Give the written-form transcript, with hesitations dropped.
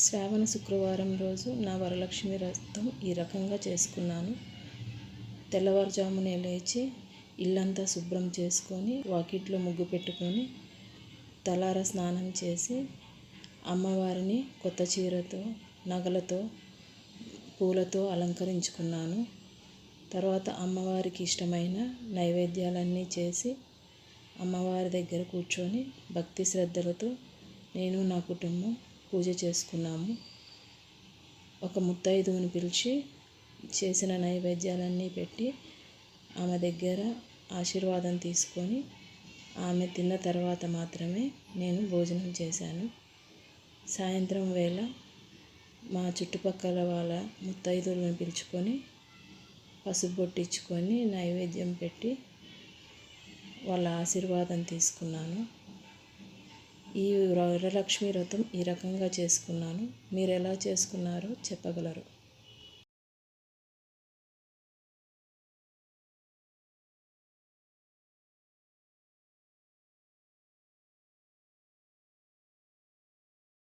శ్రావణ శుక్రవారం రోజు నా వరలక్ష్మి వ్రతం ఈ రకంగా చేసుకున్నాను. తెల్లవారుజామునే లేచి ఇల్లంతా శుభ్రం చేసుకొని వాకిట్లో ముగ్గు పెట్టుకొని తలార స్నానం చేసి అమ్మవారిని కొత్త చీరతో నగలతో పూలతో అలంకరించుకున్నాను. తర్వాత అమ్మవారికి ఇష్టమైన నైవేద్యాలన్నీ చేసి అమ్మవారి దగ్గర కూర్చొని భక్తి శ్రద్ధలతో నేను నా కుటుంబం పూజ చేసుకున్నాము. ఒక ముత్తైదువుని పిలిచి చేసిన నైవేద్యాలన్నీ పెట్టి ఆమె దగ్గర ఆశీర్వాదం తీసుకొని ఆమె తిన్న తర్వాత మాత్రమే నేను భోజనం చేశాను. సాయంత్రం వేళ మా చుట్టుపక్కల వాళ్ళ ముత్తైదువులను పిలుచుకొని పసుపు బొట్టించుకొని నైవేద్యం పెట్టి వాళ్ళ ఆశీర్వాదం తీసుకున్నాను. ఈ వరలక్ష్మి వ్రతం ఈ రకంగా చేసుకున్నాను. మీరు ఎలా చేసుకున్నారో చెప్పగలరు?